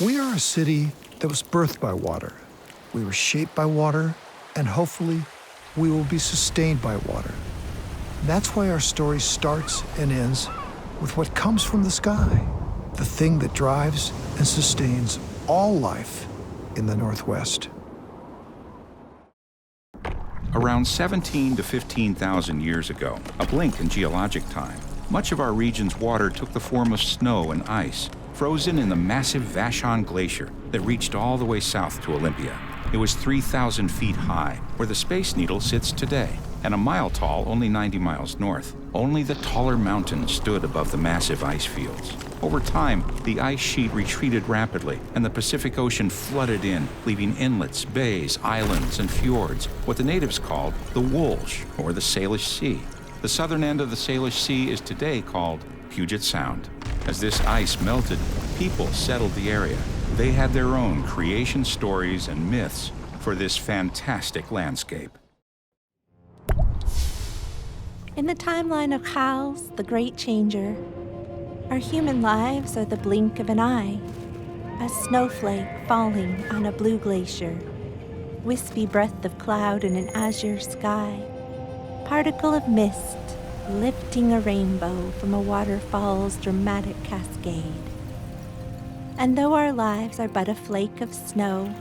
We are a city that was birthed by water. We were shaped by water, and hopefully, we will be sustained by water. That's why our story starts and ends with what comes from the sky, the thing that drives and sustains all life in the Northwest. Around 17 to 15,000 years ago, a blink in geologic time, much of our region's water took the form of snow and ice, frozen in the massive Vashon Glacier that reached all the way south to Olympia. It was 3,000 feet high, where the Space Needle sits today, and a mile tall, only 90 miles north. Only the taller mountains stood above the massive ice fields. Over time, the ice sheet retreated rapidly, and the Pacific Ocean flooded in, leaving inlets, bays, islands, and fjords, what the natives called the Wulsh, or the Salish Sea. The southern end of the Salish Sea is today called Puget Sound. As this ice melted, people settled the area. They had their own creation stories and myths for this fantastic landscape. In the timeline of Howells, the Great Changer, our human lives are the blink of an eye, a snowflake falling on a blue glacier, wispy breath of cloud in an azure sky, particle of mist lifting a rainbow from a waterfall's dramatic cascade. And though our lives are but a flake of snow,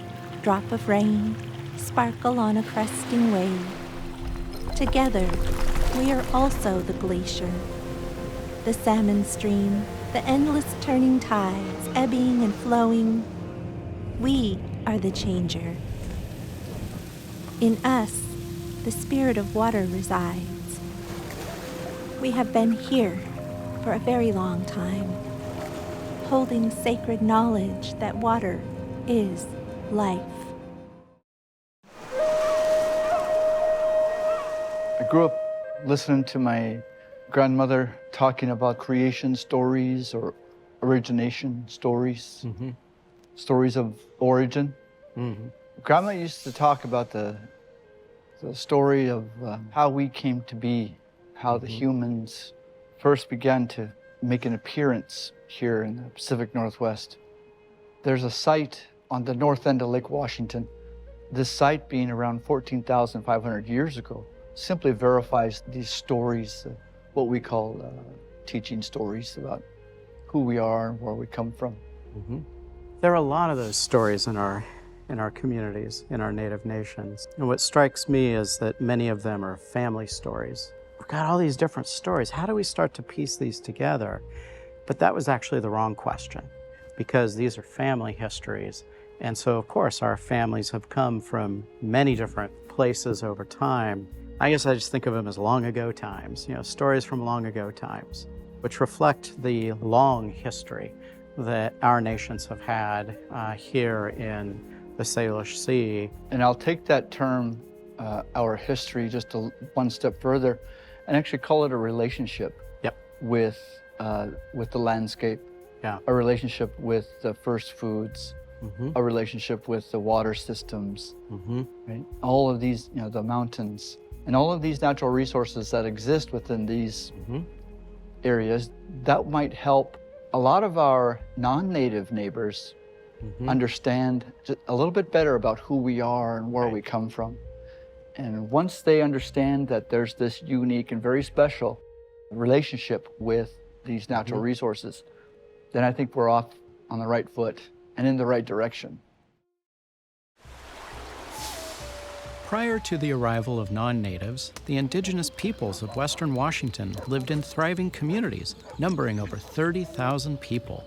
drop of rain, sparkle on a cresting wave, together we are also the glacier, the salmon stream, the endless turning tides, ebbing and flowing. We are the changer. In us, the spirit of water resides. We have been here for a very long time, holding sacred knowledge that water is life. I grew up listening to my grandmother talking about creation stories or origination stories, stories of origin. Grandma used to talk about the story of how we came to be, how the humans first began to make an appearance here in the Pacific Northwest. There's a site on the north end of Lake Washington. This site, being around 14,500 years ago, simply verifies these stories, what we call teaching stories about who we are and where we come from. There are a lot of those stories in our communities, in our native nations. And what strikes me is that many of them are family stories. We've got all these different stories. How do we start to piece these together? But that was actually the wrong question, because these are family histories. And so, of course, our families have come from many different places over time. I guess I just think of them as long ago times, stories from long ago times, which reflect the long history that our nations have had here in the Salish Sea. And I'll take that term, our history, just one step further, and actually call it a relationship with the landscape, a relationship with the first foods, a relationship with the water systems, right? All of these, the mountains, and all of these natural resources that exist within these areas, that might help a lot of our non-native neighbors understand just a little bit better about who we are and where we come from. And once they understand that there's this unique and very special relationship with these natural resources, then I think we're off on the right foot and in the right direction. Prior to the arrival of non-natives, the indigenous peoples of Western Washington lived in thriving communities, numbering over 30,000 people.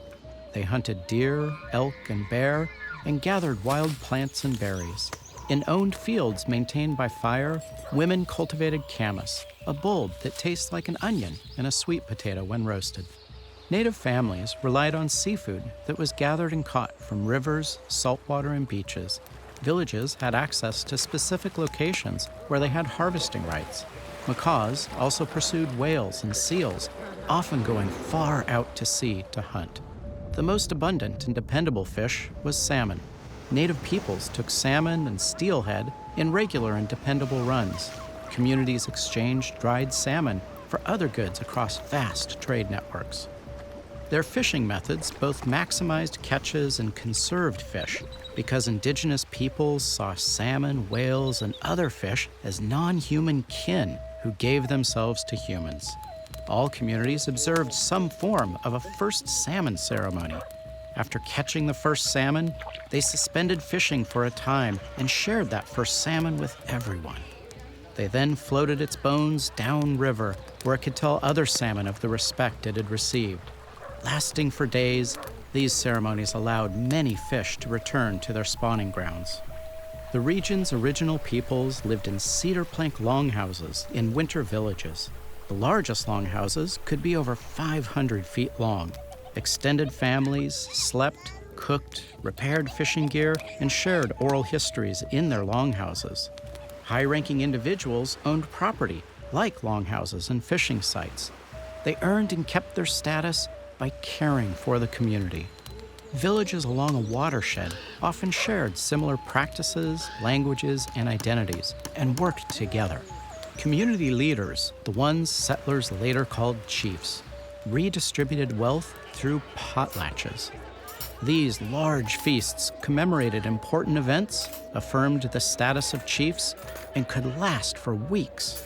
They hunted deer, elk, and bear, and gathered wild plants and berries. In owned fields maintained by fire, women cultivated camas, a bulb that tastes like an onion and a sweet potato when roasted. Native families relied on seafood that was gathered and caught from rivers, saltwater, and beaches. Villages had access to specific locations where they had harvesting rights. Macaws also pursued whales and seals, often going far out to sea to hunt. The most abundant and dependable fish was salmon. Native peoples took salmon and steelhead in regular and dependable runs. Communities exchanged dried salmon for other goods across vast trade networks. Their fishing methods both maximized catches and conserved fish because indigenous peoples saw salmon, whales, and other fish as non-human kin who gave themselves to humans. All communities observed some form of a first salmon ceremony. After catching the first salmon, they suspended fishing for a time and shared that first salmon with everyone. They then floated its bones downriver where it could tell other salmon of the respect it had received. Lasting for days, these ceremonies allowed many fish to return to their spawning grounds. The region's original peoples lived in cedar plank longhouses in winter villages. The largest longhouses could be over 500 feet long. Extended families slept, cooked, repaired fishing gear, and shared oral histories in their longhouses. High-ranking individuals owned property, like longhouses and fishing sites. They earned and kept their status by caring for the community. Villages along a watershed often shared similar practices, languages, and identities, and worked together. Community leaders, the ones settlers later called chiefs, redistributed wealth through potlatches. These large feasts commemorated important events, affirmed the status of chiefs, and could last for weeks.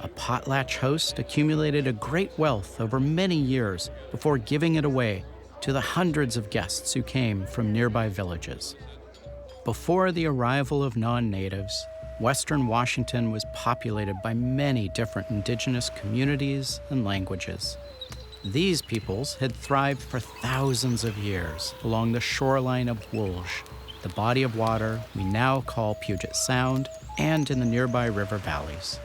A potlatch host accumulated a great wealth over many years before giving it away to the hundreds of guests who came from nearby villages. Before the arrival of non-natives, Western Washington was populated by many different indigenous communities and languages. These peoples had thrived for thousands of years along the shoreline of Wulge, the body of water we now call Puget Sound, and in the nearby river valleys.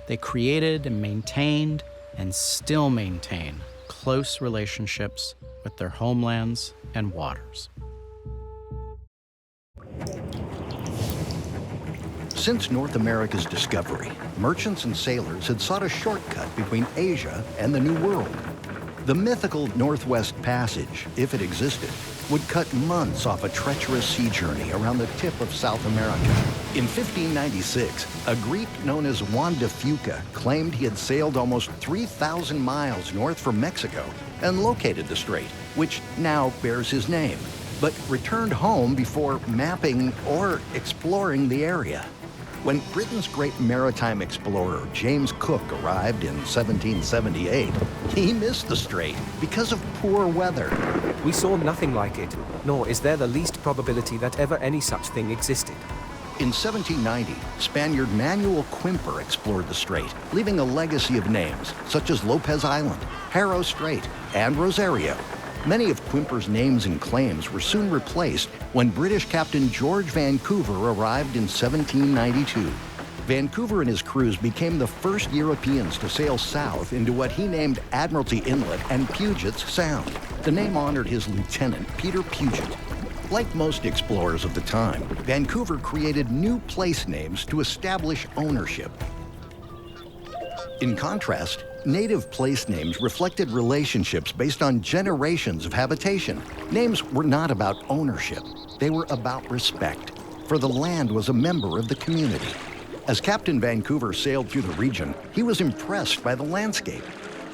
They created and maintained, and still maintain, close relationships with their homelands and waters. Since North America's discovery, merchants and sailors had sought a shortcut between Asia and the New World. The mythical Northwest Passage, if it existed, would cut months off a treacherous sea journey around the tip of South America. In 1596, a Greek known as Juan de Fuca claimed he had sailed almost 3,000 miles north from Mexico and located the strait, which now bears his name, but returned home before mapping or exploring the area. When Britain's great maritime explorer James Cook arrived in 1778, he missed the strait because of poor weather. We saw nothing like it, nor is there the least probability that ever any such thing existed. In 1790, Spaniard Manuel Quimper explored the strait, leaving a legacy of names such as Lopez Island, Haro Strait, and Rosario. Many of Quimper's names and claims were soon replaced when British Captain George Vancouver arrived in 1792. Vancouver and his crews became the first Europeans to sail south into what he named Admiralty Inlet and Puget's Sound. The name honored his lieutenant, Peter Puget. Like most explorers of the time, Vancouver created new place names to establish ownership. In contrast, native place names reflected relationships based on generations of habitation. Names were not about ownership. They were about respect, for the land was a member of the community. As Captain Vancouver sailed through the region, he was impressed by the landscape.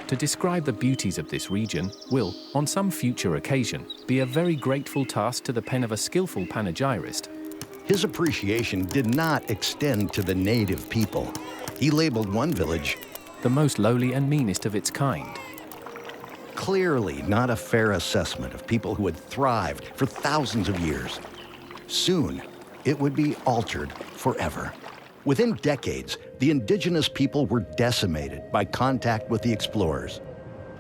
To describe the beauties of this region will, on some future occasion, be a very grateful task to the pen of a skillful panegyrist. His appreciation did not extend to the native people. He labeled one village the most lowly and meanest of its kind. Clearly not a fair assessment of people who had thrived for thousands of years. Soon, it would be altered forever. Within decades, the indigenous people were decimated by contact with the explorers.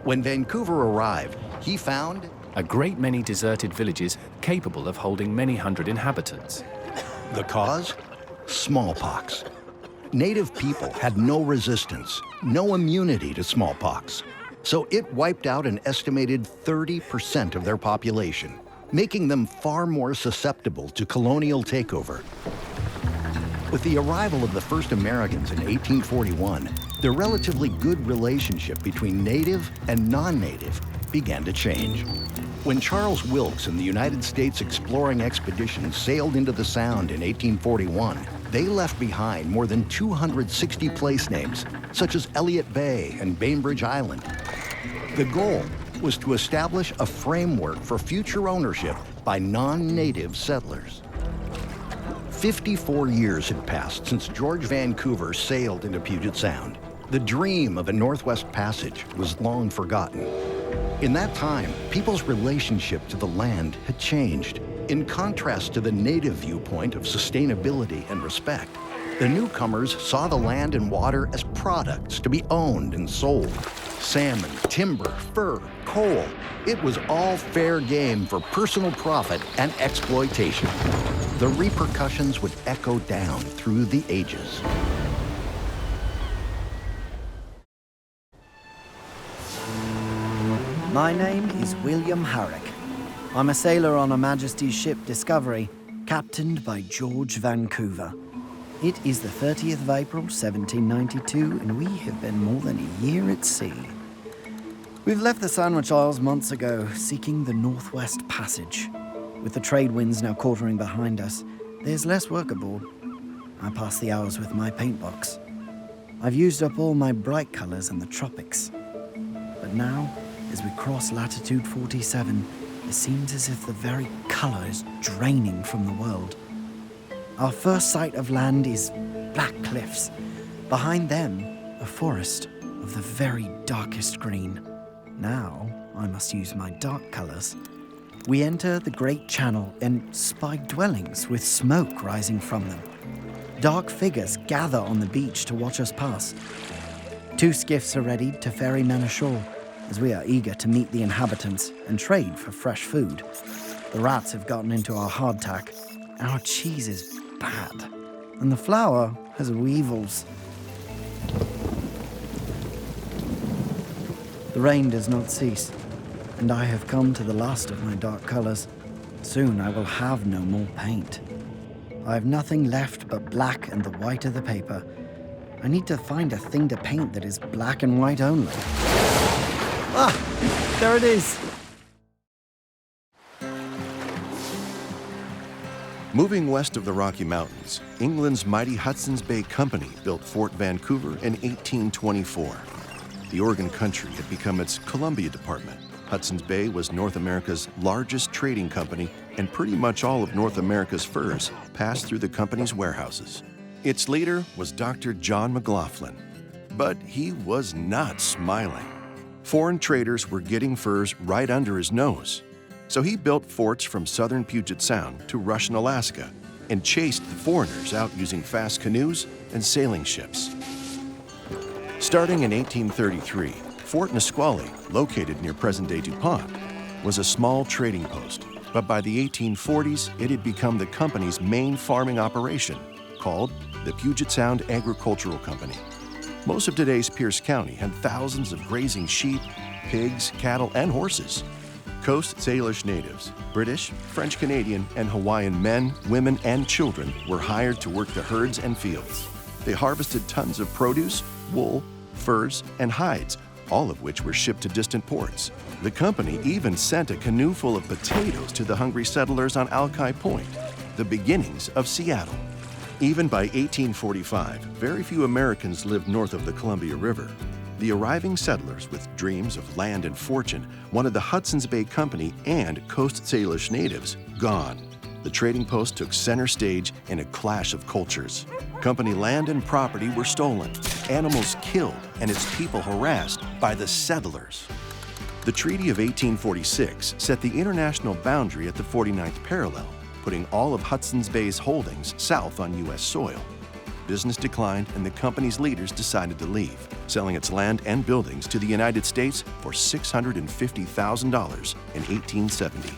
When Vancouver arrived, he found a great many deserted villages capable of holding many hundred inhabitants. The cause? Smallpox. Native people had no resistance, no immunity to smallpox. so it wiped out an estimated 30% of their population, making them far more susceptible to colonial takeover. With the arrival of the first Americans in 1841, the relatively good relationship between native and non-native began to change. When Charles Wilkes and the United States Exploring Expedition sailed into the Sound in 1841, they left behind more than 260 place names, such as Elliot Bay and Bainbridge Island. The goal was to establish a framework for future ownership by non-native settlers. 54 years had passed since George Vancouver sailed into Puget Sound. The dream of a Northwest Passage was long forgotten. In that time, people's relationship to the land had changed. In contrast to the native viewpoint of sustainability and respect, the newcomers saw the land and water as products to be owned and sold. Salmon, timber, fur, coal, it was all fair game for personal profit and exploitation. The repercussions would echo down through the ages. My name is William Harrick. I'm a sailor on Her Majesty's ship Discovery, captained by George Vancouver. It is the 30th of April, 1792, and we have been more than a year at sea. We've left the Sandwich Isles months ago, seeking the Northwest Passage. With the trade winds now quartering behind us, there's less work aboard. I pass the hours with my paint box. I've used up all my bright colors in the tropics. But now, as we cross latitude 47, it seems as if the very color is draining from the world. Our first sight of land is black cliffs. Behind them, a forest of the very darkest green. Now, I must use my dark colors. We enter the Great Channel and spy dwellings with smoke rising from them. Dark figures gather on the beach to watch us pass. 2 skiffs are ready to ferry men ashore, as we are eager to meet the inhabitants and trade for fresh food. The rats have gotten into our hardtack. Our cheese is bad, and the flour has weevils. The rain does not cease, and I have come to the last of my dark colors. Soon I will have no more paint. I have nothing left but black and the white of the paper. I need to find a thing to paint that is black and white only. Ah, there it is. Moving west of the Rocky Mountains, England's mighty Hudsons Bay Company built Fort Vancouver in 1824. The Oregon Country had become its Columbia Department. Hudsons Bay was North America's largest trading company, and pretty much all of North America's furs passed through the company's warehouses. Its leader was Dr. John McLaughlin, but he was not smiling. Foreign traders were getting furs right under his nose. So he built forts from southern Puget Sound to Russian Alaska and chased the foreigners out using fast canoes and sailing ships. Starting in 1833, Fort Nisqually, located near present-day DuPont, was a small trading post, but by the 1840s, it had become the company's main farming operation, called the Puget Sound Agricultural Company. Most of today's Pierce County had thousands of grazing sheep, pigs, cattle, and horses. Coast Salish natives, British, French Canadian, and Hawaiian men, women, and children were hired to work the herds and fields. They harvested tons of produce, wool, furs, and hides, all of which were shipped to distant ports. The company even sent a canoe full of potatoes to the hungry settlers on Alki Point, the beginnings of Seattle. Even by 1845, very few Americans lived north of the Columbia River. The arriving settlers with dreams of land and fortune wanted the Hudsons Bay Company and Coast Salish natives gone. The trading post took center stage in a clash of cultures. Company land and property were stolen, animals killed, and its people harassed by the settlers. The Treaty of 1846 set the international boundary at the 49th parallel, putting all of Hudsons Bay's holdings south on U.S. soil. Business declined and the company's leaders decided to leave, selling its land and buildings to the United States for $650,000 in 1870.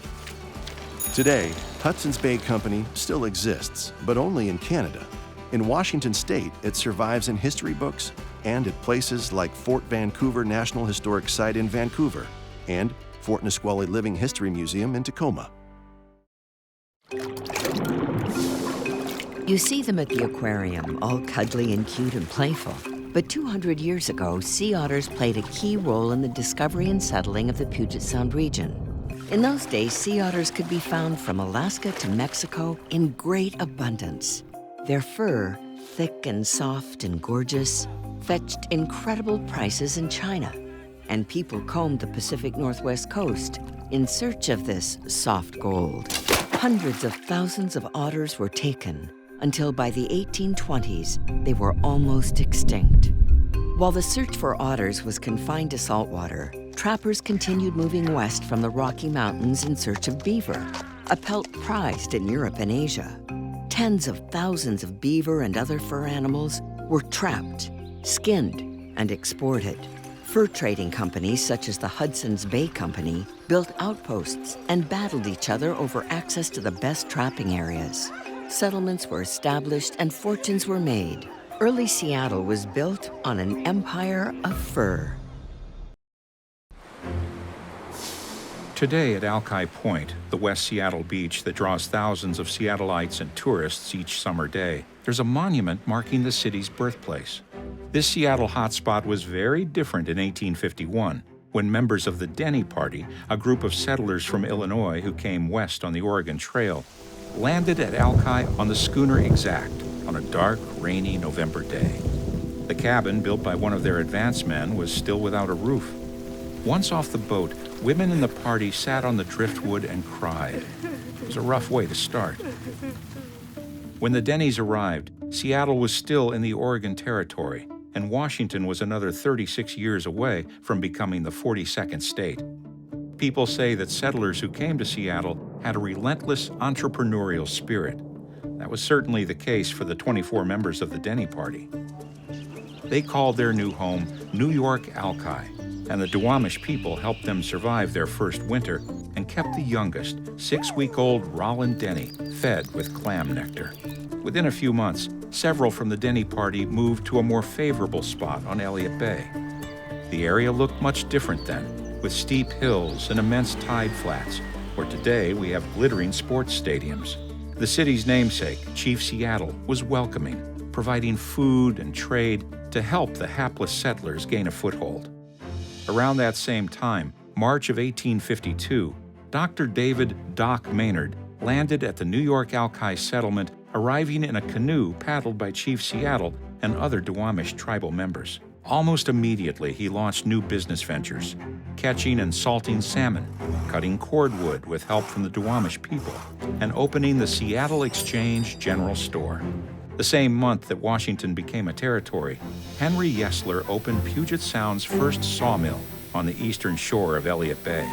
Today, Hudsons Bay Company still exists, but only in Canada. In Washington State, it survives in history books, and at places like Fort Vancouver National Historic Site in Vancouver and Fort Nisqually Living History Museum in Tacoma. You see them at the aquarium, all cuddly and cute and playful. But 200 years ago, sea otters played a key role in the discovery and settling of the Puget Sound region. In those days, sea otters could be found from Alaska to Mexico in great abundance. Their fur, thick and soft and gorgeous, fetched incredible prices in China. And people combed the Pacific Northwest coast in search of this soft gold. Hundreds of thousands of otters were taken, until by the 1820s, they were almost extinct. While the search for otters was confined to saltwater, trappers continued moving west from the Rocky Mountains in search of beaver, a pelt prized in Europe and Asia. Tens of thousands of beaver and other fur animals were trapped, skinned, and exported. Fur trading companies such as the Hudsons Bay Company built outposts and battled each other over access to the best trapping areas. Settlements were established and fortunes were made. Early Seattle was built on an empire of fur. Today at Alki Point, the West Seattle beach that draws thousands of Seattleites and tourists each summer day, there's a monument marking the city's birthplace. This Seattle hotspot was very different in 1851, when members of the Denny Party, a group of settlers from Illinois who came west on the Oregon Trail, landed at Alki on the schooner Exact on a dark, rainy November day. The cabin, built by one of their advance men, was still without a roof. Once off the boat, women in the party sat on the driftwood and cried. It was a rough way to start. When the Dennys arrived, Seattle was still in the Oregon Territory, and Washington was another 36 years away from becoming the 42nd state. People say that settlers who came to Seattle had a relentless entrepreneurial spirit. That was certainly the case for the 24 members of the Denny Party. They called their new home New York Alki, and the Duwamish people helped them survive their first winter and kept the youngest, 6-week-old Rollin Denny fed with clam nectar. Within a few months, several from the Denny Party moved to a more favorable spot on Elliot Bay. The area looked much different then, with steep hills and immense tide flats, where today we have glittering sports stadiums. The city's namesake, Chief Seattle, was welcoming, providing food and trade to help the hapless settlers gain a foothold. Around that same time, March of 1852, Dr. David Doc Maynard landed at the New York Alki settlement, arriving in a canoe paddled by Chief Seattle and other Duwamish tribal members. Almost immediately, he launched new business ventures, catching and salting salmon, cutting cordwood with help from the Duwamish people, and opening the Seattle Exchange General Store. The same month that Washington became a territory, Henry Yesler opened Puget Sound's first sawmill on the eastern shore of Elliot Bay.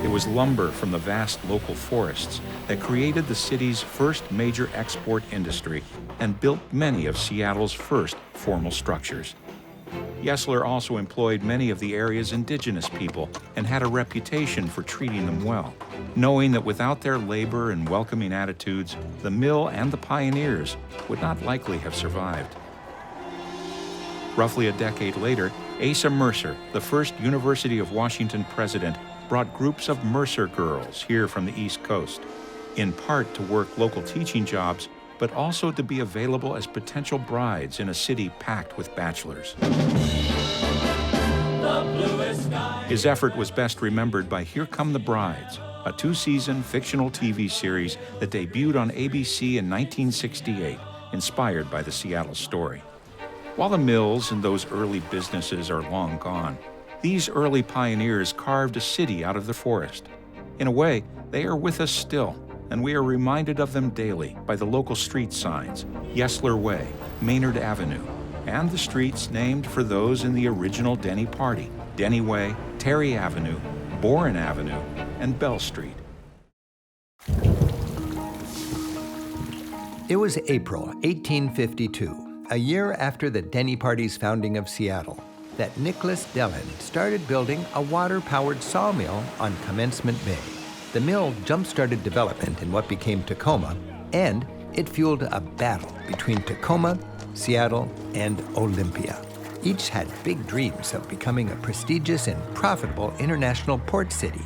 It was lumber from the vast local forests that created the city's first major export industry and built many of Seattle's first formal structures. Yesler also employed many of the area's indigenous people and had a reputation for treating them well, knowing that without their labor and welcoming attitudes, the mill and the pioneers would not likely have survived. Roughly a decade later, Asa Mercer, the first University of Washington president, brought groups of Mercer girls here from the East Coast, in part to work local teaching jobs, but also to be available as potential brides in a city packed with bachelors. His effort was best remembered by Here Come the Brides, a 2-season fictional TV series that debuted on ABC in 1968, inspired by the Seattle story. While the mills and those early businesses are long gone, these early pioneers carved a city out of the forest. In a way, they are with us still, and we are reminded of them daily by the local street signs, Yesler Way, Maynard Avenue, and the streets named for those in the original Denny Party, Denny Way, Terry Avenue, Boren Avenue, and Bell Street. It was April 1852, a year after the Denny Party's founding of Seattle, that Nicholas Dellen started building a water-powered sawmill on Commencement Bay. The mill jump-started development in what became Tacoma, and it fueled a battle between Tacoma, Seattle, and Olympia. Each had big dreams of becoming a prestigious and profitable international port city.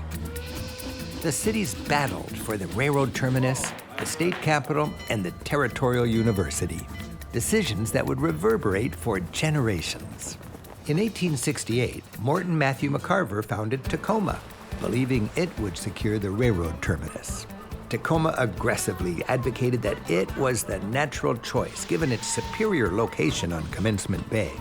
The cities battled for the railroad terminus, the state capital, and the territorial university, decisions that would reverberate for generations. In 1868, Morton Matthew McCarver founded Tacoma, believing it would secure the railroad terminus. Tacoma aggressively advocated that it was the natural choice given its superior location on Commencement Bay.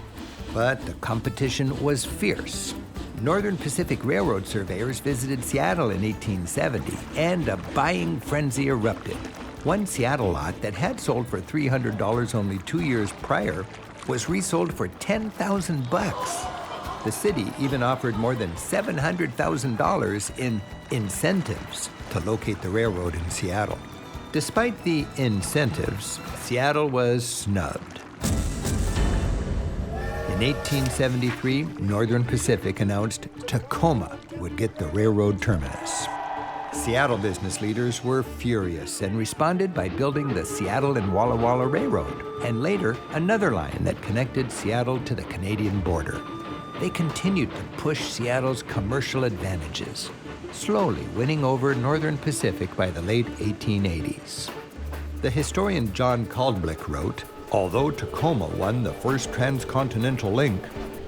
But the competition was fierce. Northern Pacific Railroad surveyors visited Seattle in 1870, and a buying frenzy erupted. One Seattle lot that had sold for $300 only 2 years prior was resold for $10,000. The city even offered more than $700,000 in incentives to locate the railroad in Seattle. Despite the incentives, Seattle was snubbed. In 1873, Northern Pacific announced Tacoma would get the railroad terminus. Seattle business leaders were furious and responded by building the Seattle and Walla Walla Railroad, and later another line that connected Seattle to the Canadian border. They continued to push Seattle's commercial advantages, slowly winning over Northern Pacific by the late 1880s. The historian John Caldblick wrote, "Although Tacoma won the first transcontinental link,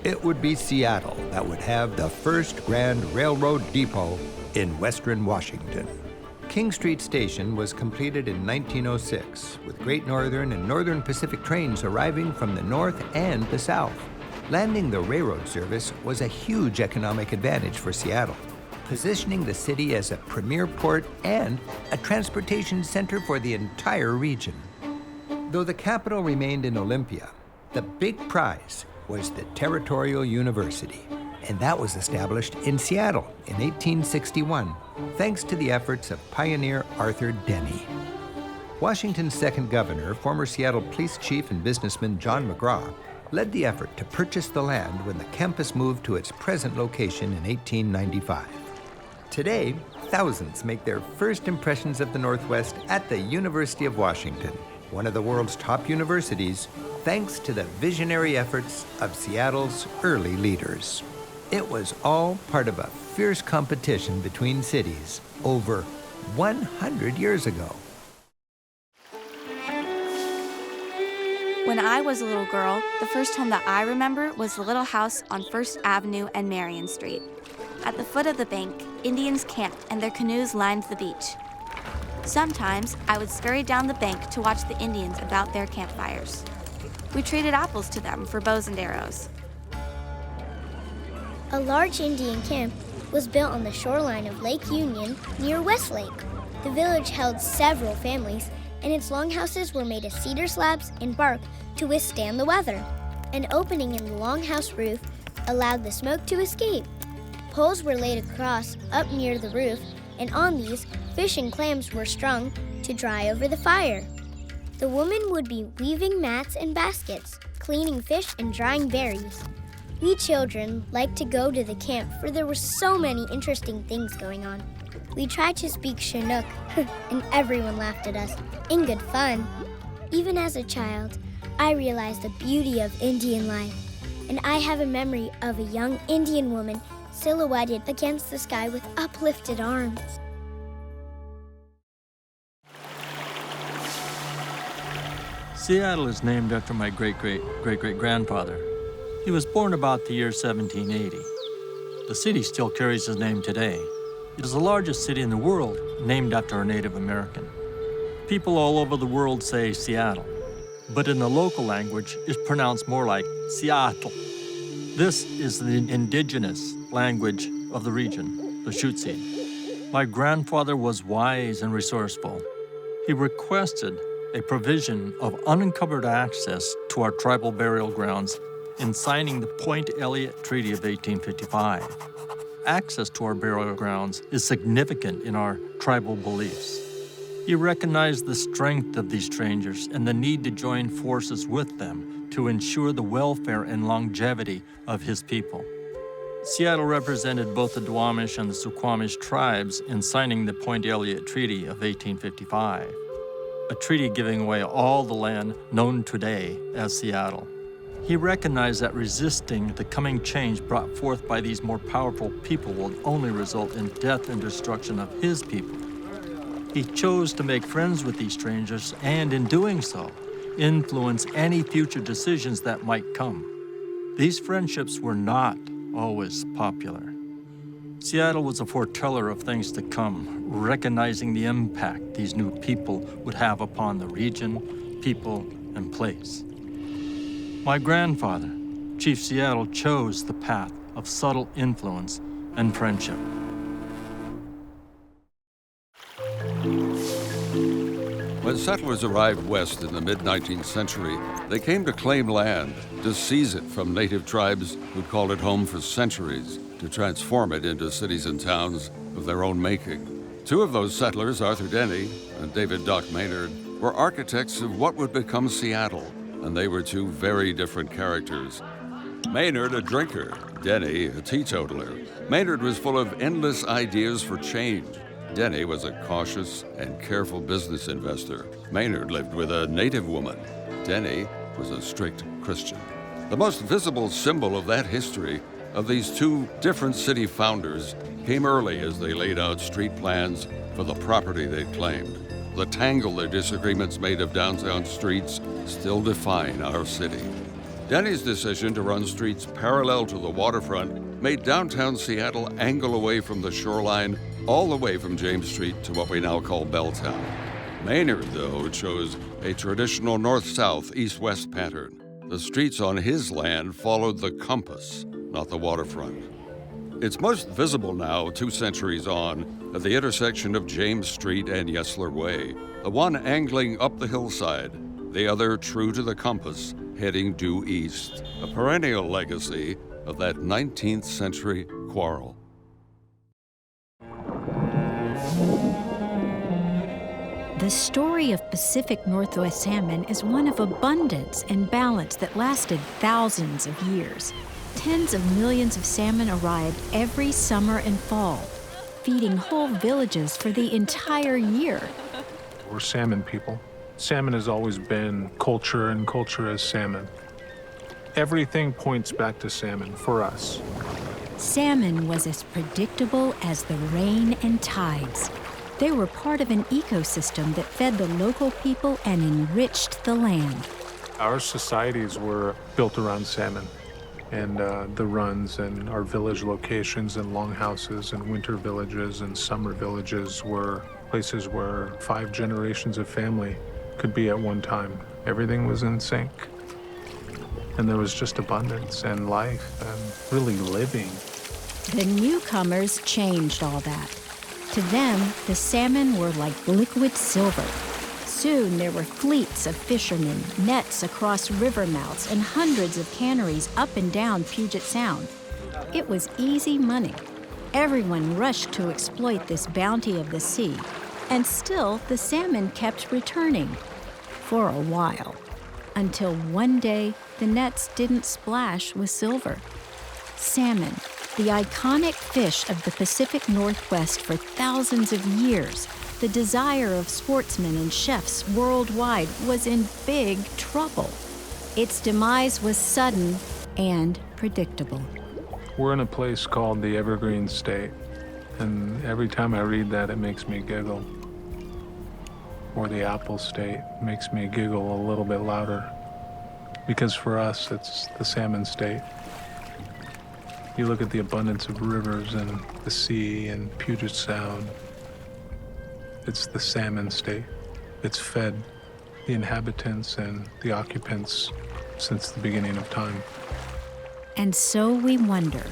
it would be Seattle that would have the first grand railroad depot in western Washington." King Street Station was completed in 1906, with Great Northern and Northern Pacific trains arriving from the north and the south. Landing the railroad service was a huge economic advantage for Seattle, positioning the city as a premier port and a transportation center for the entire region. Though the capital remained in Olympia, the big prize was the Territorial University, and that was established in Seattle in 1861, thanks to the efforts of pioneer Arthur Denny. Washington's second governor, former Seattle police chief and businessman John McGraw, led the effort to purchase the land when the campus moved to its present location in 1895. Today, thousands make their first impressions of the Northwest at the University of Washington, one of the world's top universities, thanks to the visionary efforts of Seattle's early leaders. It was all part of a fierce competition between cities over 100 years ago. When I was a little girl, the first home that I remember was the little house on First Avenue and Marion Street. At the foot of the bank, Indians camped and their canoes lined the beach. Sometimes I would scurry down the bank to watch the Indians about their campfires. We traded apples to them for bows and arrows. A large Indian camp was built on the shoreline of Lake Union near Westlake. The village held several families, and its longhouses were made of cedar slabs and bark to withstand the weather. An opening in the longhouse roof allowed the smoke to escape. Poles were laid across up near the roof, and on these, fish and clams were strung to dry over the fire. The woman would be weaving mats and baskets, cleaning fish and drying berries. We children liked to go to the camp, for there were so many interesting things going on. We tried to speak Chinook, and everyone laughed at us, in good fun. Even as a child, I realized the beauty of Indian life, and I have a memory of a young Indian woman silhouetted against the sky with uplifted arms. Seattle is named after my great-great-great-great-grandfather. He was born about the year 1780. The city still carries his name today. It is the largest city in the world, named after a Native American. People all over the world say Seattle, but in the local language, it's pronounced more like Seattle. This is the indigenous language of the region, the Tshutsi. My grandfather was wise and resourceful. He requested a provision of uncovered access to our tribal burial grounds in signing the Point Elliot Treaty of 1855. Access to our burial grounds is significant in our tribal beliefs. He recognized the strength of these strangers and the need to join forces with them to ensure the welfare and longevity of his people. Seattle represented both the Duwamish and the Suquamish tribes in signing the Point Elliot Treaty of 1855, a treaty giving away all the land known today as Seattle. He recognized that resisting the coming change brought forth by these more powerful people will only result in death and destruction of his people. He chose to make friends with these strangers and, in doing so, influence any future decisions that might come. These friendships were not always popular. Seattle was a foreteller of things to come, recognizing the impact these new people would have upon the region, people, and place. My grandfather, Chief Seattle, chose the path of subtle influence and friendship. When settlers arrived west in the mid-19th century, they came to claim land, to seize it from native tribes who'd called it home for centuries, to transform it into cities and towns of their own making. Two of those settlers, Arthur Denny and David Doc Maynard, were architects of what would become Seattle, and they were two very different characters. Maynard, a drinker, Denny, a teetotaler. Maynard was full of endless ideas for change. Denny was a cautious and careful business investor. Maynard lived with a native woman. Denny was a strict Christian. The most visible symbol of that history of these two different city founders came early as they laid out street plans for the property they'd claimed. The tangle their disagreements made of downtown streets still define our city. Denny's decision to run streets parallel to the waterfront made downtown Seattle angle away from the shoreline all the way from James Street to what we now call Belltown. Maynard, though, chose a traditional north-south, east-west pattern. The streets on his land followed the compass, not the waterfront. It's most visible now, 2 centuries on, at the intersection of James Street and Yesler Way, the one angling up the hillside, the other true to the compass, heading due east, a perennial legacy of that 19th century quarrel. The story of Pacific Northwest salmon is one of abundance and balance that lasted thousands of years. Tens of millions of salmon arrived every summer and fall, feeding whole villages for the entire year. We're salmon people. Salmon has always been culture, and culture is salmon. Everything points back to salmon for us. Salmon was as predictable as the rain and tides. They were part of an ecosystem that fed the local people and enriched the land. Our societies were built around salmon, and the runs and our village locations and longhouses and winter villages and summer villages were places where 5 generations of family could be at one time. Everything was in sync. And there was just abundance and life and really living. The newcomers changed all that. To them, the salmon were like liquid silver. Soon there were fleets of fishermen, nets across river mouths, and hundreds of canneries up and down Puget Sound. It was easy money. Everyone rushed to exploit this bounty of the sea. And still, the salmon kept returning. For a while. Until one day, the nets didn't splash with silver. Salmon, the iconic fish of the Pacific Northwest for thousands of years, the desire of sportsmen and chefs worldwide, was in big trouble. Its demise was sudden and predictable. We're in a place called the Evergreen State, and every time I read that, it makes me giggle. Or the Apple State makes me giggle a little bit louder, because for us, it's the Salmon State. You look at the abundance of rivers and the sea and Puget Sound. It's the Salmon State. It's fed the inhabitants and the occupants since the beginning of time. And so we wonder,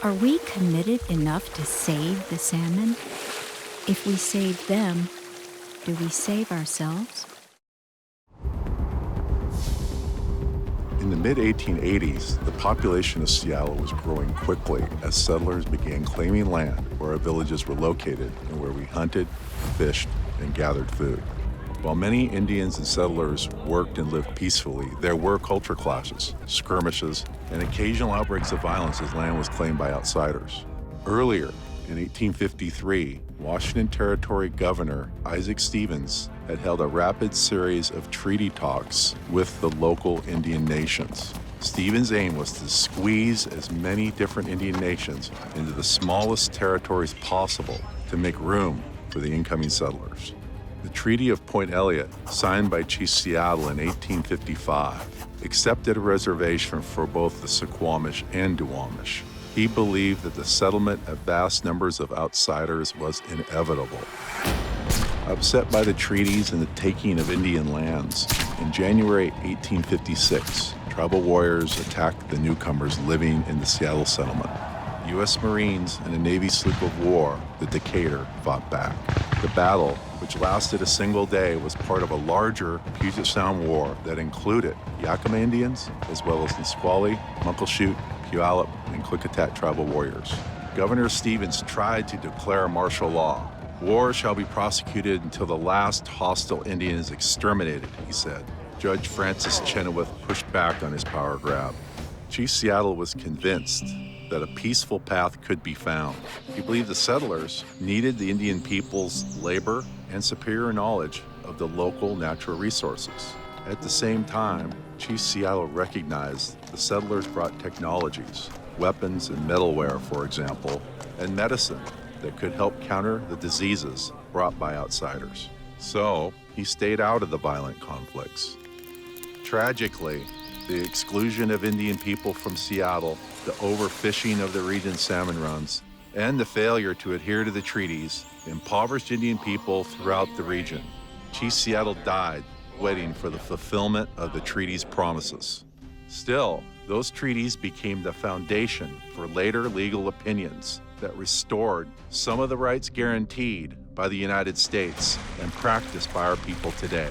are we committed enough to save the salmon? If we save them, do we save ourselves? In the mid-1880s, the population of Seattle was growing quickly as settlers began claiming land where our villages were located and where we hunted, fished, and gathered food. While many Indians and settlers worked and lived peacefully, there were culture clashes, skirmishes, and occasional outbreaks of violence as land was claimed by outsiders. Earlier, in 1853, Washington Territory Governor Isaac Stevens had held a rapid series of treaty talks with the local Indian nations. Stephen's aim was to squeeze as many different Indian nations into the smallest territories possible to make room for the incoming settlers. The Treaty of Point Elliot, signed by Chief Seattle in 1855, accepted a reservation for both the Suquamish and Duwamish. He believed that the settlement of vast numbers of outsiders was inevitable. Upset by the treaties and the taking of Indian lands, in January 1856, tribal warriors attacked the newcomers living in the Seattle settlement. U.S. Marines and a Navy sloop of war, the Decatur, fought back. The battle, which lasted a single day, was part of a larger Puget Sound War that included Yakima Indians, as well as Nisqually, Muckleshoot, Puyallup, and Klickitat tribal warriors. Governor Stevens tried to declare martial law. War shall be prosecuted until the last hostile Indian is exterminated, he said. Judge Francis Chenoweth pushed back on his power grab. Chief Seattle was convinced that a peaceful path could be found. He believed the settlers needed the Indian people's labor and superior knowledge of the local natural resources. At the same time, Chief Seattle recognized the settlers brought technologies, weapons and metalware, for example, and medicine that could help counter the diseases brought by outsiders. So he stayed out of the violent conflicts. Tragically, the exclusion of Indian people from Seattle, the overfishing of the region's salmon runs, and the failure to adhere to the treaties impoverished Indian people throughout the region. Chief Seattle died waiting for the fulfillment of the treaties' promises. Still, those treaties became the foundation for later legal opinions that restored some of the rights guaranteed by the United States and practiced by our people today.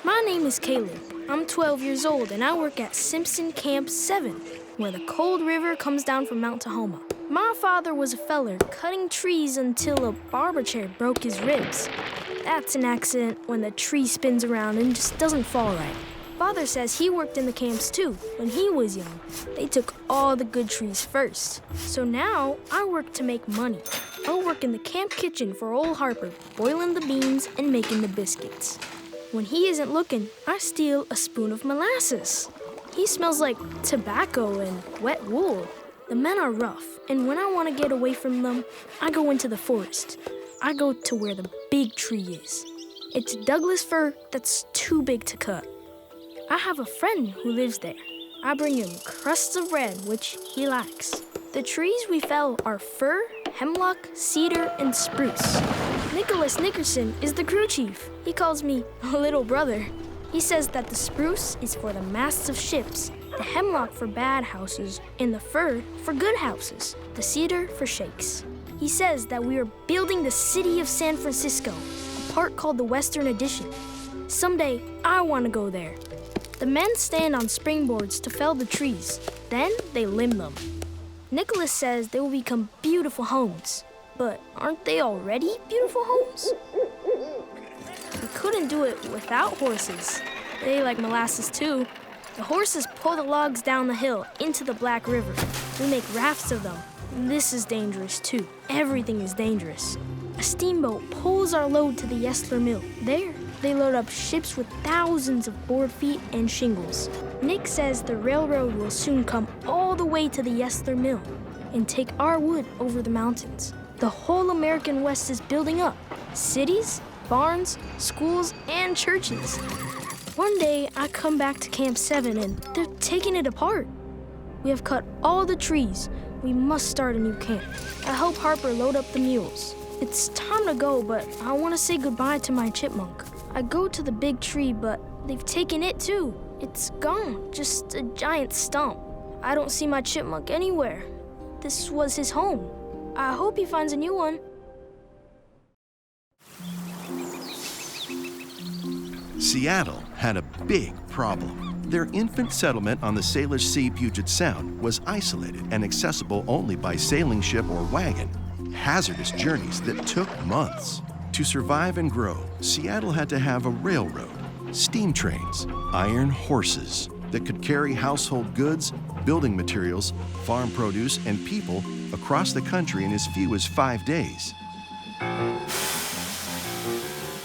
My name is Caleb. I'm 12 years old and I work at Simpson Camp 7, where the cold river comes down from Mount Tacoma. My father was a feller cutting trees until a barber chair broke his ribs. That's an accident when the tree spins around and just doesn't fall right. Father says he worked in the camps too when he was young. They took all the good trees first. So now I work to make money. I'll work in the camp kitchen for old Harper, boiling the beans and making the biscuits. When he isn't looking, I steal a spoon of molasses. He smells like tobacco and wet wool. The men are rough, and when I want to get away from them, I go into the forest. I go to where the big tree is. It's Douglas fir that's too big to cut. I have a friend who lives there. I bring him crusts of bread, which he likes. The trees we fell are fir, hemlock, cedar, and spruce. Nicholas Nickerson is the crew chief. He calls me a little brother. He says that the spruce is for the masts of ships, the hemlock for bad houses, and the fir for good houses, the cedar for shakes. He says that we are building the city of San Francisco, a part called the Western Addition. Someday, I want to go there. The men stand on springboards to fell the trees. Then they limb them. Nicholas says they will become beautiful homes. But aren't they already beautiful homes? We couldn't do it without horses. They like molasses too. The horses pull the logs down the hill into the Black River. We make rafts of them. This is dangerous too. Everything is dangerous. A steamboat pulls our load to the Yesler Mill. There, they load up ships with thousands of board feet and shingles. Nick says the railroad will soon come all the way to the Yesler Mill and take our wood over the mountains. The whole American West is building up. Cities, barns, schools, and churches. One day, I come back to Camp 7 and they're taking it apart. We have cut all the trees. We must start a new camp. I help Harper load up the mules. It's time to go, but I want to say goodbye to my chipmunk. I go to the big tree, but they've taken it too. It's gone, just a giant stump. I don't see my chipmunk anywhere. This was his home. I hope he finds a new one. Seattle had a big problem. Their infant settlement on the Salish Sea Puget Sound was isolated and accessible only by sailing ship or wagon. Hazardous journeys that took months. To survive and grow, Seattle had to have a railroad, steam trains, iron horses that could carry household goods, building materials, farm produce, and people across the country in as few as 5 days.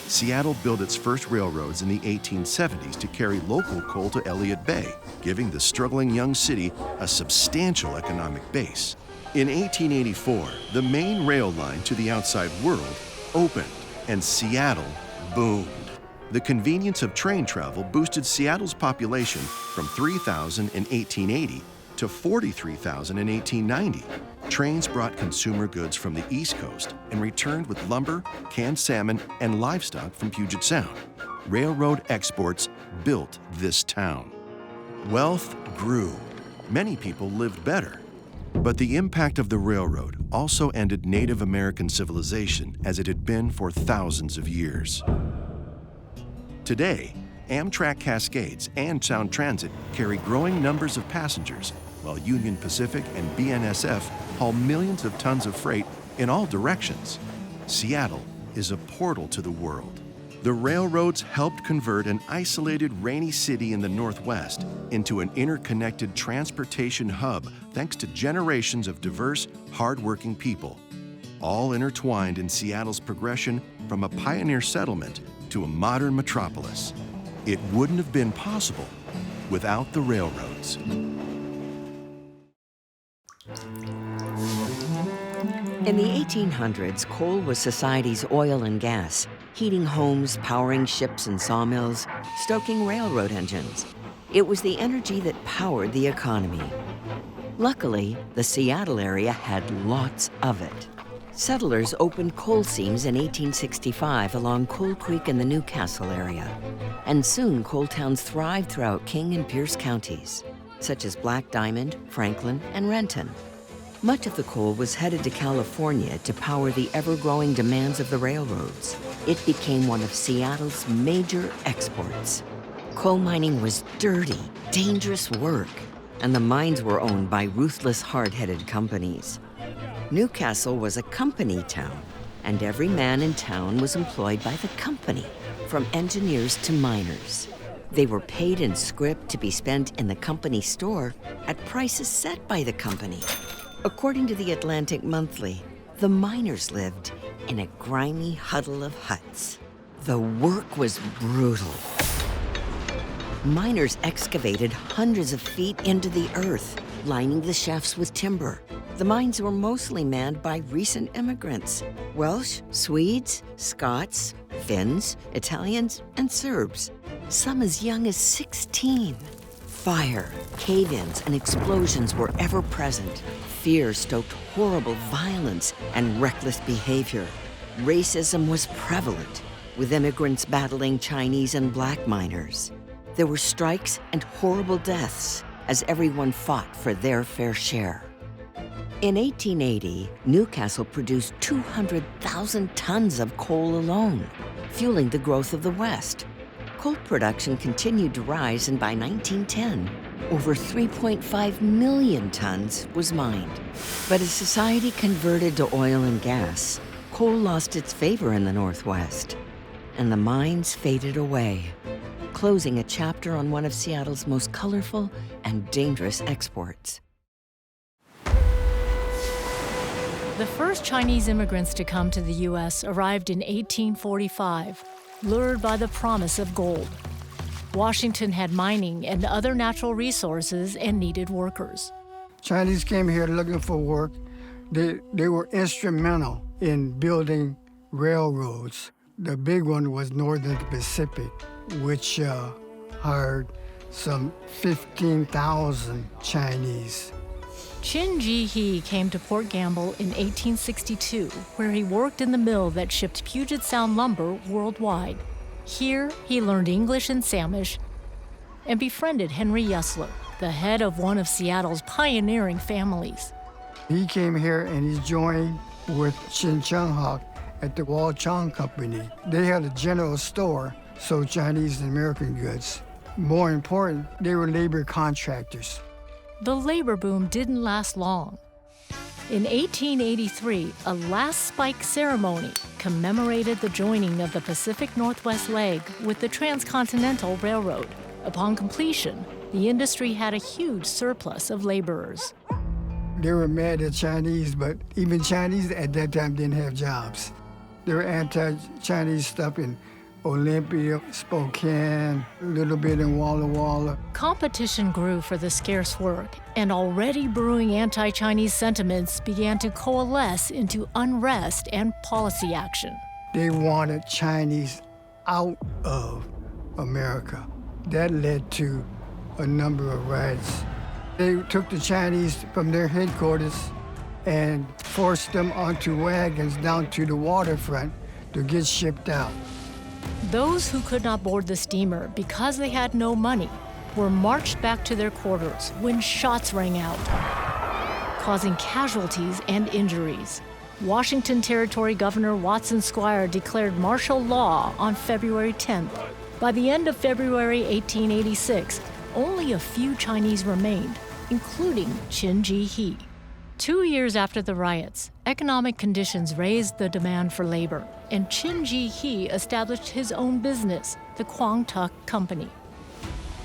Seattle built its first railroads in the 1870s to carry local coal to Elliot Bay, giving the struggling young city a substantial economic base. In 1884, the main rail line to the outside world opened, and Seattle boomed. The convenience of train travel boosted Seattle's population from 3,000 in 1880 to 43,000 in 1890. Trains brought consumer goods from the East Coast and returned with lumber, canned salmon, and livestock from Puget Sound. Railroad exports built this town. Wealth grew. Many people lived better. But the impact of the railroad also ended Native American civilization as it had been for thousands of years. Today, Amtrak Cascades and Sound Transit carry growing numbers of passengers, while Union Pacific and BNSF haul millions of tons of freight in all directions. Seattle is a portal to the world. The railroads helped convert an isolated, rainy city in the Northwest into an interconnected transportation hub thanks to generations of diverse, hardworking people, all intertwined in Seattle's progression from a pioneer settlement to a modern metropolis. It wouldn't have been possible without the railroads. In the 1800s, coal was society's oil and gas, heating homes, powering ships and sawmills, stoking railroad engines. It was the energy that powered the economy. Luckily, the Seattle area had lots of it. Settlers opened coal seams in 1865 along Coal Creek in the Newcastle area. And soon, coal towns thrived throughout King and Pierce counties, such as Black Diamond, Franklin, and Renton. Much of the coal was headed to California to power the ever-growing demands of the railroads. It became one of Seattle's major exports. Coal mining was dirty, dangerous work, and the mines were owned by ruthless, hard-headed companies. Newcastle was a company town, and every man in town was employed by the company, from engineers to miners. They were paid in scrip to be spent in the company store at prices set by the company. According to the Atlantic Monthly, the miners lived in a grimy huddle of huts. The work was brutal. Miners excavated hundreds of feet into the earth, lining the shafts with timber. The mines were mostly manned by recent immigrants: Welsh, Swedes, Scots, Finns, Italians, and Serbs. Some as young as 16. Fire, cave-ins, and explosions were ever present. Fear stoked horrible violence and reckless behavior. Racism was prevalent, with immigrants battling Chinese and black miners. There were strikes and horrible deaths as everyone fought for their fair share. In 1880, Newcastle produced 200,000 tons of coal alone, fueling the growth of the West. Coal production continued to rise, and by 1910, over 3.5 million tons was mined. But as society converted to oil and gas, coal lost its favor in the Northwest, and the mines faded away, closing a chapter on one of Seattle's most colorful and dangerous exports. The first Chinese immigrants to come to the U.S. arrived in 1845, lured by the promise of gold. Washington had mining and other natural resources and needed workers. Chinese came here looking for work. They were instrumental in building railroads. The big one was Northern Pacific, which hired some 15,000 Chinese. Chin Ji-hee came to Port Gamble in 1862, where he worked in the mill that shipped Puget Sound lumber worldwide. Here, he learned English and Samish and befriended Henry Yesler, the head of one of Seattle's pioneering families. He came here and he joined with Chin Chung Hak at the Wall Chong Company. They had a general store, sold Chinese and American goods. More important, they were labor contractors. The labor boom didn't last long. In 1883, a last spike ceremony commemorated the joining of the Pacific Northwest leg with the Transcontinental Railroad. Upon completion, the industry had a huge surplus of laborers. They were mad at Chinese, but even Chinese at that time didn't have jobs. There were anti-Chinese stuff in Olympia, Spokane, a little bit in Walla Walla. Competition grew for the scarce work, and already brewing anti-Chinese sentiments began to coalesce into unrest and policy action. They wanted Chinese out of America. That led to a number of riots. They took the Chinese from their headquarters and forced them onto wagons down to the waterfront to get shipped out. Those who could not board the steamer because they had no money were marched back to their quarters when shots rang out, causing casualties and injuries. Washington Territory Governor Watson Squire declared martial law on February 10th. By the end of February 1886, only a few Chinese remained, including Qin Ji He. 2 years after the riots, economic conditions raised the demand for labor, and Qin Ji He established his own business, the Klondike Company.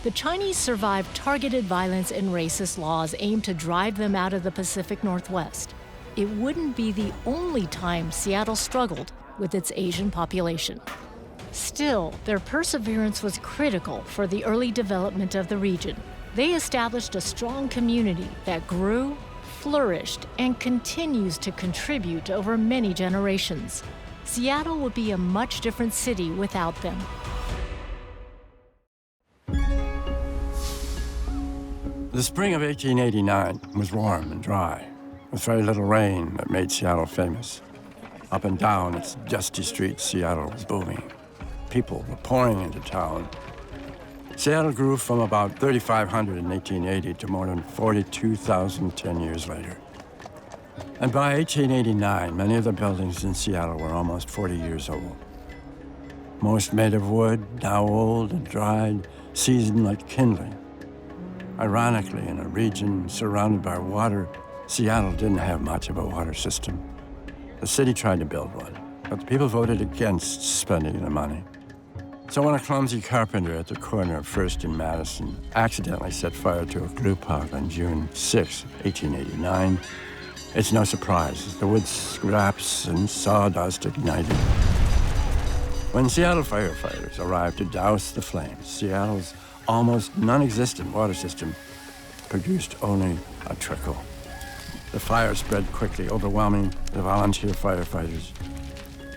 The Chinese survived targeted violence and racist laws aimed to drive them out of the Pacific Northwest. It wouldn't be the only time Seattle struggled with its Asian population. Still, their perseverance was critical for the early development of the region. They established a strong community that grew, flourished, and continues to contribute over many generations. Seattle would be a much different city without them. The spring of 1889 was warm and dry, with very little rain that made Seattle famous. Up and down its dusty streets, Seattle was booming. People were pouring into town. Seattle grew from about 3,500 in 1880 to more than 42,000 10 years later. And by 1889, many of the buildings in Seattle were almost 40 years old. Most made of wood, now old and dried, seasoned like kindling. Ironically, in a region surrounded by water, Seattle didn't have much of a water system. The city tried to build one, but the people voted against spending the money. So when a clumsy carpenter at the corner of First and Madison accidentally set fire to a glue pot on June 6, 1889, it's no surprise the wood scraps and sawdust ignited. When Seattle firefighters arrived to douse the flames, Seattle's almost non-existent water system produced only a trickle. The fire spread quickly, overwhelming the volunteer firefighters.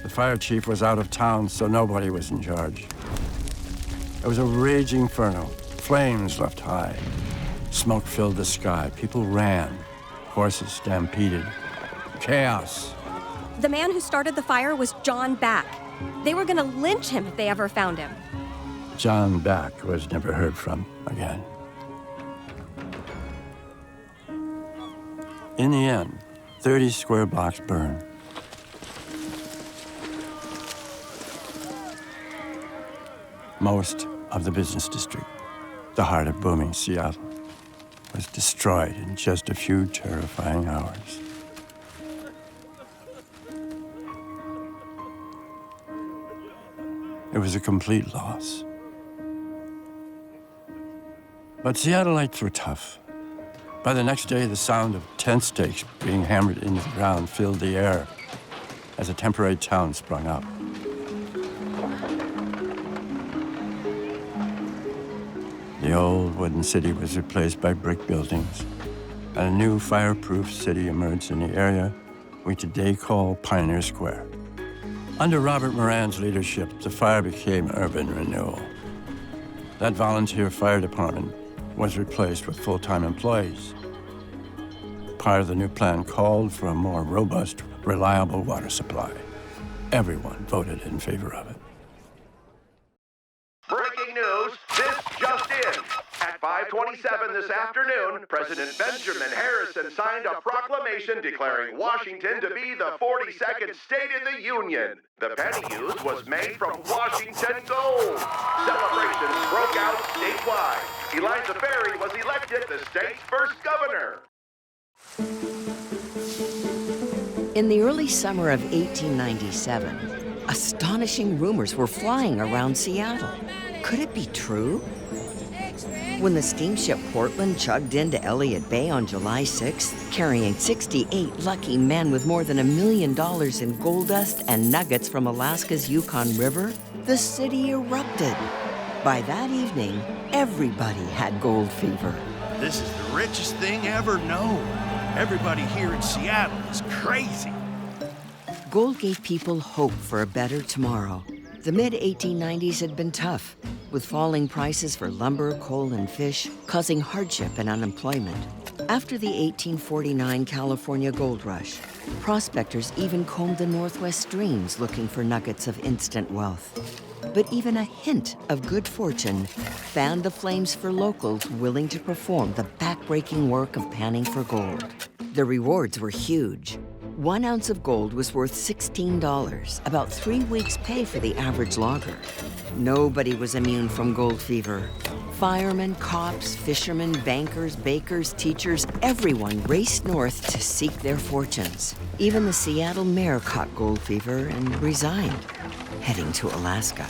The fire chief was out of town, so nobody was in charge. It was a raging inferno. Flames leapt high. Smoke filled the sky. People ran. Horses stampeded. Chaos. The man who started the fire was John Back. They were going to lynch him if they ever found him. John Back was never heard from again. In the end, 30 square blocks burned. Most of the business district, the heart of booming Seattle, was destroyed in just a few terrifying hours. It was a complete loss. But Seattleites were tough. By the next day, the sound of tent stakes being hammered into the ground filled the air as a temporary town sprung up. The old wooden city was replaced by brick buildings, and a new fireproof city emerged in the area we today call Pioneer Square. Under Robert Moran's leadership, the fire became urban renewal. That volunteer fire department was replaced with full-time employees. Part of the new plan called for a more robust, reliable water supply. Everyone voted in favor of it. Breaking news, this just in. At 5:27 this afternoon, President Benjamin Harrison signed a proclamation declaring Washington to be the 42nd state in the Union. The penny used was made from Washington gold. Celebrations broke out statewide. Eliza Ferry was elected the state's first governor. In the early summer of 1897, astonishing rumors were flying around Seattle. Could it be true? When the steamship Portland chugged into Elliot Bay on July 6th, carrying 68 lucky men with more than $1 million in gold dust and nuggets from Alaska's Yukon River, the city erupted. By that evening, everybody had gold fever. This is the richest thing ever known. Everybody here in Seattle is crazy. Gold gave people hope for a better tomorrow. The mid-1890s had been tough, with falling prices for lumber, coal, and fish causing hardship and unemployment. After the 1849 California gold rush, prospectors even combed the Northwest streams looking for nuggets of instant wealth. But even a hint of good fortune fanned the flames for locals willing to perform the backbreaking work of panning for gold. The rewards were huge. 1 ounce of gold was worth $16, about 3 weeks' pay for the average logger. Nobody was immune from gold fever. Firemen, cops, fishermen, bankers, bakers, teachers, everyone raced north to seek their fortunes. Even the Seattle mayor caught gold fever and resigned, heading to Alaska.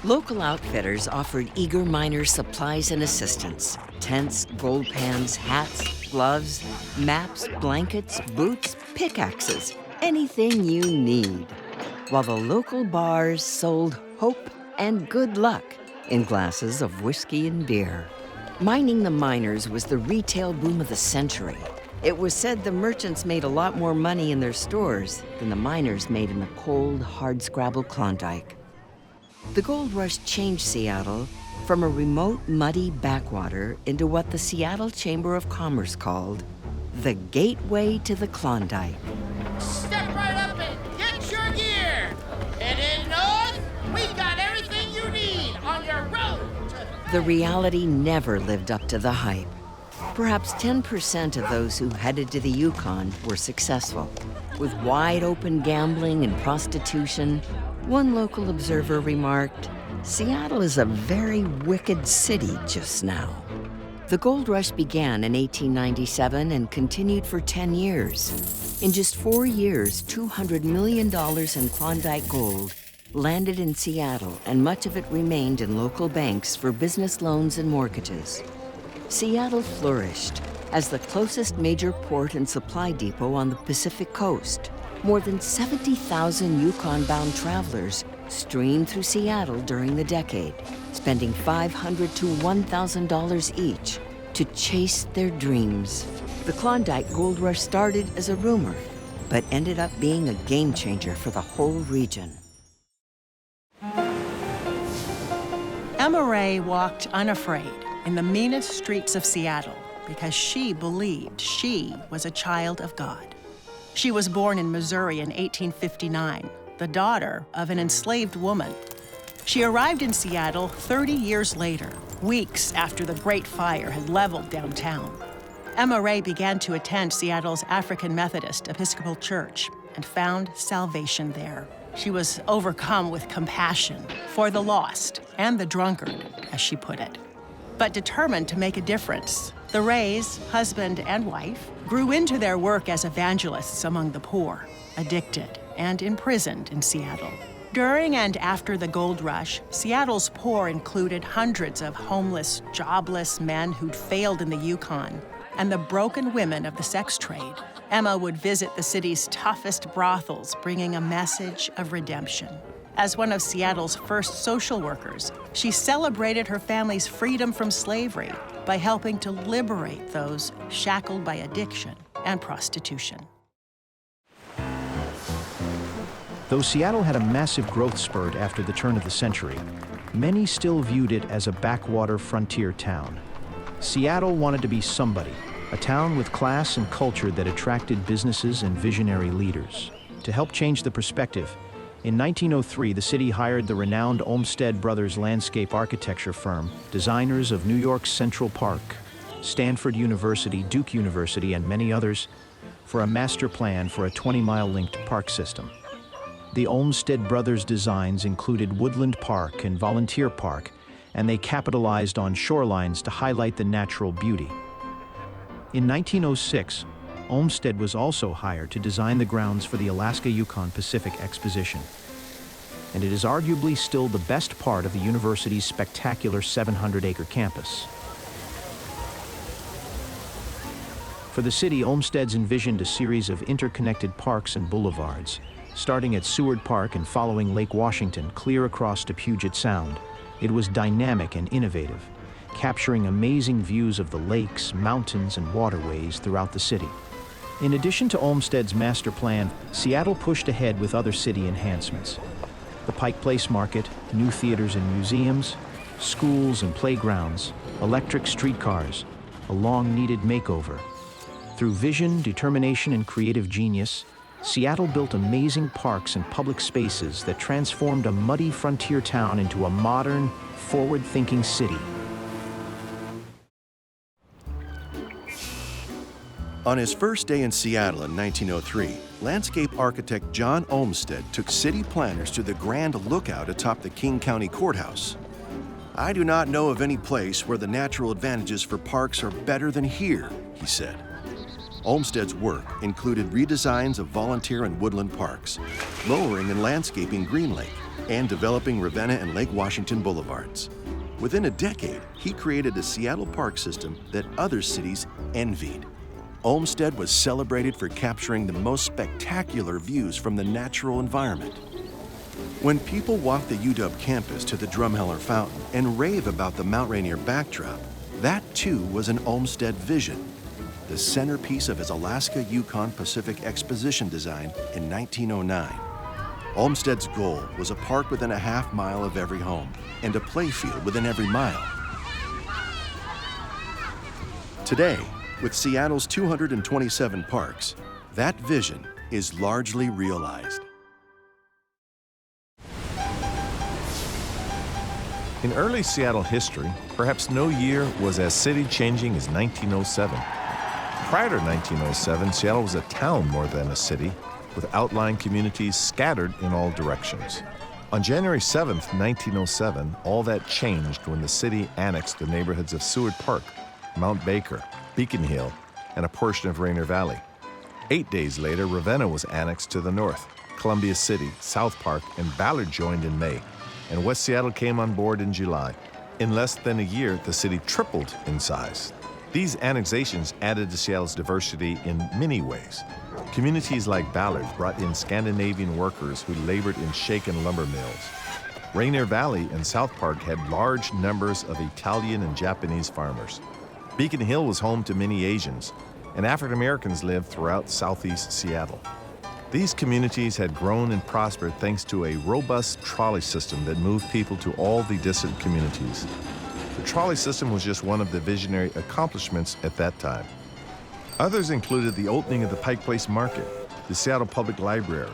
Local outfitters offered eager miners supplies and assistance: tents, gold pans, hats, gloves, maps, blankets, boots, pickaxes, anything you need. While the local bars sold hope and good luck in glasses of whiskey and beer. Mining the miners was the retail boom of the century. It was said the merchants made a lot more money in their stores than the miners made in the cold, hardscrabble Klondike. The gold rush changed Seattle from a remote, muddy backwater into what the Seattle Chamber of Commerce called the gateway to the Klondike. Step right up and get your gear. Heading north, we got everything you need on your road. The reality never lived up to the hype. Perhaps 10% of those who headed to the Yukon were successful. With wide-open gambling and prostitution, one local observer remarked, "Seattle is a very wicked city just now." The gold rush began in 1897 and continued for 10 years. In just 4 years, $200 million in Klondike gold landed in Seattle, and much of it remained in local banks for business loans and mortgages. Seattle flourished as the closest major port and supply depot on the Pacific coast. More than 70,000 Yukon-bound travelers streamed through Seattle during the decade, spending $500 to $1,000 each to chase their dreams. The Klondike Gold Rush started as a rumor, but ended up being a game changer for the whole region. Emma Ray walked unafraid in the meanest streets of Seattle because she believed she was a child of God. She was born in Missouri in 1859, the daughter of an enslaved woman. She arrived in Seattle 30 years later, weeks after the Great Fire had leveled downtown. Emma Ray began to attend Seattle's African Methodist Episcopal Church and found salvation there. She was overcome with compassion for the lost and the drunkard, as she put it, but determined to make a difference. The Rays, husband and wife, grew into their work as evangelists among the poor, addicted, and imprisoned in Seattle. During and after the gold rush, Seattle's poor included hundreds of homeless, jobless men who'd failed in the Yukon, and the broken women of the sex trade. Emma would visit the city's toughest brothels, bringing a message of redemption. As one of Seattle's first social workers, she celebrated her family's freedom from slavery by helping to liberate those shackled by addiction and prostitution. Though Seattle had a massive growth spurt after the turn of the century, many still viewed it as a backwater frontier town. Seattle wanted to be somebody, a town with class and culture that attracted businesses and visionary leaders. To help change the perspective, in 1903, the city hired the renowned Olmstead Brothers landscape architecture firm, designers of New York's Central Park, Stanford University, Duke University, and many others, for a master plan for a 20-mile linked park system. The Olmstead Brothers designs included Woodland Park and Volunteer Park, and they capitalized on shorelines to highlight the natural beauty. In 1906, Olmstead was also hired to design the grounds for the Alaska-Yukon Pacific Exposition, and it is arguably still the best part of the university's spectacular 700-acre campus. For the city, Olmstead's envisioned a series of interconnected parks and boulevards, starting at Seward Park and following Lake Washington clear across to Puget Sound. It was dynamic and innovative, capturing amazing views of the lakes, mountains, and waterways throughout the city. In addition to Olmsted's master plan, Seattle pushed ahead with other city enhancements. The Pike Place Market, new theaters and museums, schools and playgrounds, electric streetcars, a long-needed makeover. Through vision, determination, and creative genius, Seattle built amazing parks and public spaces that transformed a muddy frontier town into a modern, forward-thinking city. On his first day in Seattle in 1903, landscape architect John Olmstead took city planners to the grand lookout atop the King County Courthouse. "I do not know of any place where the natural advantages for parks are better than here," he said. Olmsted's work included redesigns of volunteer and woodland parks, lowering and landscaping Green Lake, and developing Ravenna and Lake Washington boulevards. Within a decade, he created a Seattle park system that other cities envied. Olmstead was celebrated for capturing the most spectacular views from the natural environment. When people walk the UW campus to the Drumheller Fountain and rave about the Mount Rainier backdrop, that too was an Olmstead vision, the centerpiece of his Alaska-Yukon Pacific Exposition design in 1909. Olmstead's goal was a park within a half mile of every home and a playfield within every mile. Today, with Seattle's 227 parks, that vision is largely realized. In early Seattle history, perhaps no year was as city-changing as 1907. Prior to 1907, Seattle was a town more than a city, with outlying communities scattered in all directions. On January 7th, 1907, all that changed when the city annexed the neighborhoods of Seward Park, Mount Baker, Beacon Hill, and a portion of Rainier Valley. 8 days later, Ravenna was annexed to the north. Columbia City, South Park, and Ballard joined in May, and West Seattle came on board in July. In less than a year, the city tripled in size. These annexations added to Seattle's diversity in many ways. Communities like Ballard brought in Scandinavian workers who labored in shaken lumber mills. Rainier Valley and South Park had large numbers of Italian and Japanese farmers. Beacon Hill was home to many Asians, and African Americans lived throughout southeast Seattle. These communities had grown and prospered thanks to a robust trolley system that moved people to all the distant communities. The trolley system was just one of the visionary accomplishments at that time. Others included the opening of the Pike Place Market, the Seattle Public Library,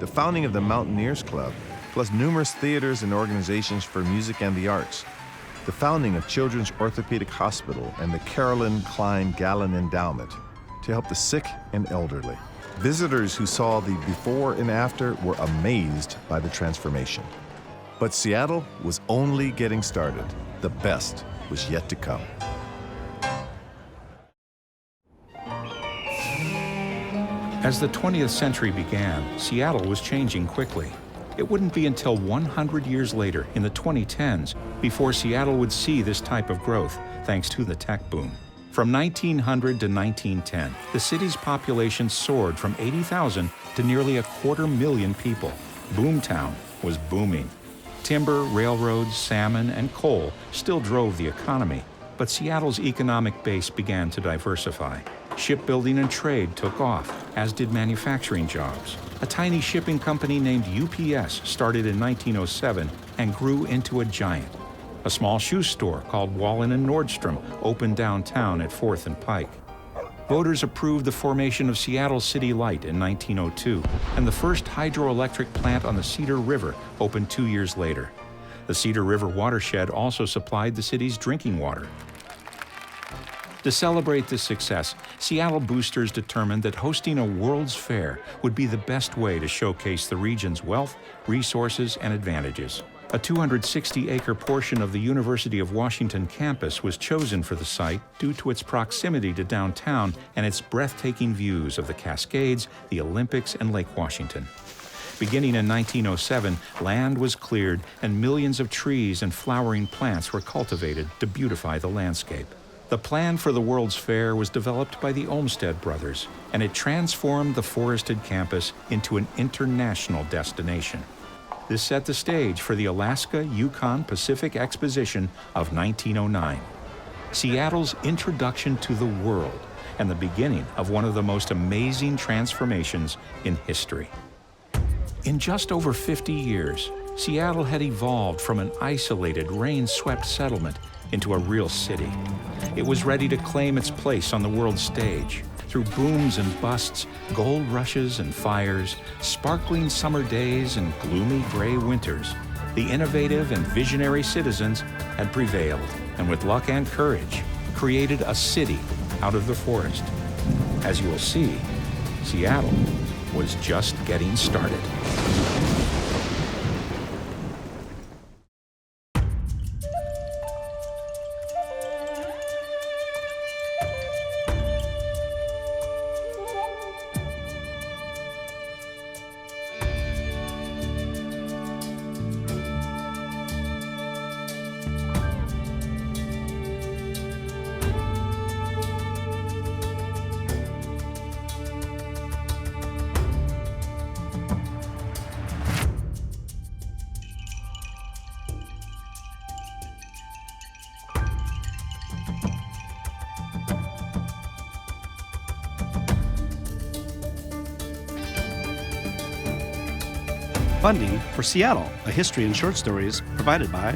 the founding of the Mountaineers Club, plus numerous theaters and organizations for music and the arts, the founding of Children's Orthopedic Hospital and the Carolyn Klein Gallon Endowment to help the sick and elderly. Visitors who saw the before and after were amazed by the transformation. But Seattle was only getting started. The best was yet to come. As the 20th century began, Seattle was changing quickly. It wouldn't be until 100 years later, in the 2010s, before Seattle would see this type of growth, thanks to the tech boom. From 1900 to 1910, the city's population soared from 80,000 to nearly 250,000 people. Boomtown was booming. Timber, railroads, salmon, and coal still drove the economy, but Seattle's economic base began to diversify. Shipbuilding and trade took off, as did manufacturing jobs. A tiny shipping company named UPS started in 1907 and grew into a giant. A small shoe store called Wallen & Nordstrom opened downtown at 4th and Pike. Voters approved the formation of Seattle City Light in 1902, and the first hydroelectric plant on the Cedar River opened 2 years later. The Cedar River watershed also supplied the city's drinking water. To celebrate this success, Seattle boosters determined that hosting a World's Fair would be the best way to showcase the region's wealth, resources, and advantages. A 260-acre portion of the University of Washington campus was chosen for the site due to its proximity to downtown and its breathtaking views of the Cascades, the Olympics, and Lake Washington. Beginning in 1907, land was cleared and millions of trees and flowering plants were cultivated to beautify the landscape. The plan for the World's Fair was developed by the Olmstead Brothers, and it transformed the forested campus into an international destination. This set the stage for the Alaska-Yukon Pacific Exposition of 1909, Seattle's introduction to the world and the beginning of one of the most amazing transformations in history. In just over 50 years, Seattle had evolved from an isolated, rain-swept settlement into a real city. It was ready to claim its place on the world stage through booms and busts, gold rushes and fires, sparkling summer days and gloomy gray winters. The innovative and visionary citizens had prevailed, and with luck and courage, created a city out of the forest. As you will see, Seattle was just getting started. Funding for Seattle, a history in short stories provided by